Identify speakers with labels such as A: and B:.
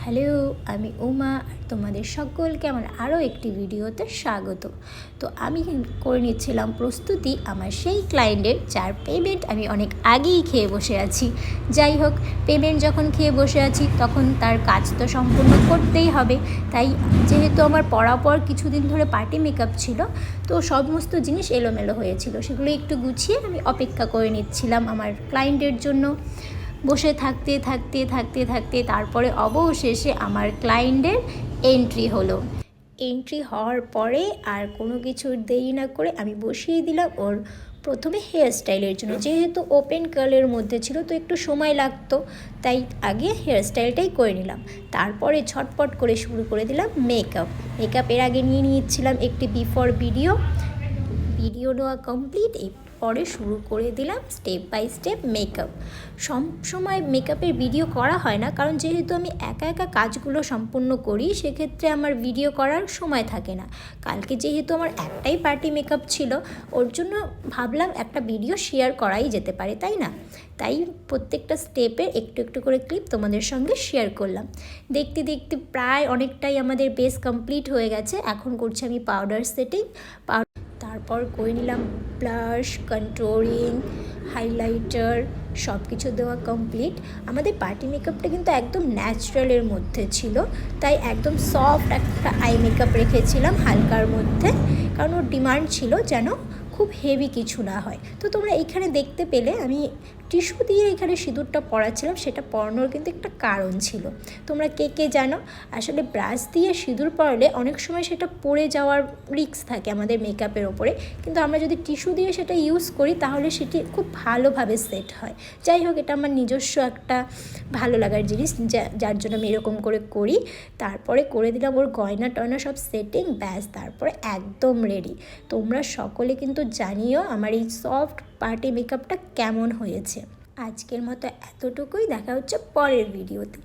A: Hello, আমি উমা আর তোমাদের সকলকে আমার আরও একটি ভিডিওতে স্বাগত। তো আমি করে নিচ্ছিলাম প্রস্তুতি আমার সেই ক্লায়েন্টের যার পেমেন্ট আমি অনেক আগেই খেয়ে বসে আছি। যাই হোক, পেমেন্ট যখন খেয়ে বসে আছি তখন তার কাজ তো সম্পূর্ণ করতেই হবে। তাই যেহেতু আমার পরাপর কিছুদিন ধরে পার্টি মেকআপ ছিল, তো সমস্ত জিনিস এলোমেলো হয়েছিল, সেগুলো একটু গুছিয়ে আমি অপেক্ষা করে নিচ্ছিলাম আমার ক্লায়েন্টের জন্য। বসে থাকতে থাকতে থাকতে থাকতে তারপরে অবশেষে আমার ক্লায়েন্টের এন্ট্রি হলো। এন্ট্রি হওয়ার পরে আর কোনো কিছু দেরি না করে আমি বসিয়ে দিলাম ওর প্রথমে হেয়ার স্টাইলের জন্য। যেহেতু ওপেন কার্লের মধ্যে ছিল তো একটু সময় লাগতো, তাই আগে হেয়ার স্টাইলটাই করে নিলাম। তারপরে ঝটপট করে শুরু করে দিলাম মেকআপের আগে নিয়ে নিচ্ছিলাম একটি বিফোর ভিডিও নেওয়া কমপ্লিট। পরে শুরু করে দিলাম স্টেপ বাই স্টেপ মেকআপ। সব সময় মেকআপের ভিডিও করা হয় না, কারণ যেহেতু আমি একা একা কাজগুলো সম্পূর্ণ করি, সেক্ষেত্রে আমার ভিডিও করার সময় থাকে না। কালকে যেহেতু আমার একটাই পার্টি মেকআপ ছিল, ওর জন্য ভাবলাম একটা ভিডিও শেয়ার করাই যেতে পারে, তাই না? তাই প্রত্যেকটা স্টেপের একটু একটু করে ক্লিপ তোমাদের সঙ্গে শেয়ার করলাম। দেখতে দেখতে প্রায় অনেকটাই আমাদের বেস কমপ্লিট হয়ে গেছে। এখন করছি আমি পাউডার সেটিং। তারপর করে নিলাম ব্লাশ, কন্ট্রোলিং, হাইলাইটার, সব কিছু দেওয়া কমপ্লিট। আমাদের পার্টি মেকআপটা কিন্তু একদম ন্যাচারালের মধ্যে ছিল, তাই একদম সফট একটা আই মেকআপ রেখেছিলাম হালকার মধ্যে, কারণ ওর ডিমান্ড ছিল যেন খুব হেভি কিছু না হয়। তো তোমরা এইখানে দেখতে পেলে আমি টিস্যু দিয়ে এখানে সিঁদুরটা পরাচ্ছিলাম, সেটা পরানোর কিন্তু একটা কারণ ছিল। তোমরা কে কে জানো, আসলে ব্রাশ দিয়ে সিঁদুর পরালে অনেক সময় সেটা পড়ে যাওয়ার রিস্ক থাকে আমাদের মেকআপের ওপরে, কিন্তু আমরা যদি টিস্যু দিয়ে সেটা ইউজ করি তাহলে সেটি খুব ভালোভাবে সেট হয়। যাই হোক, এটা আমার নিজস্ব একটা ভালো লাগার জিনিস, যার জন্য আমি এরকম করে করি। তারপরে করে দিলাম ওর গয়না টয়না সব সেটিং, ব্যাস তারপরে একদম রেডি। তোমরা সকলে কিন্তু জানিও আমার এই সফট পার্টি মেকআপটা কেমন হয়েছে। আজকের মতো এতটুকুই, দেখা হচ্ছে পরের ভিডিওতে।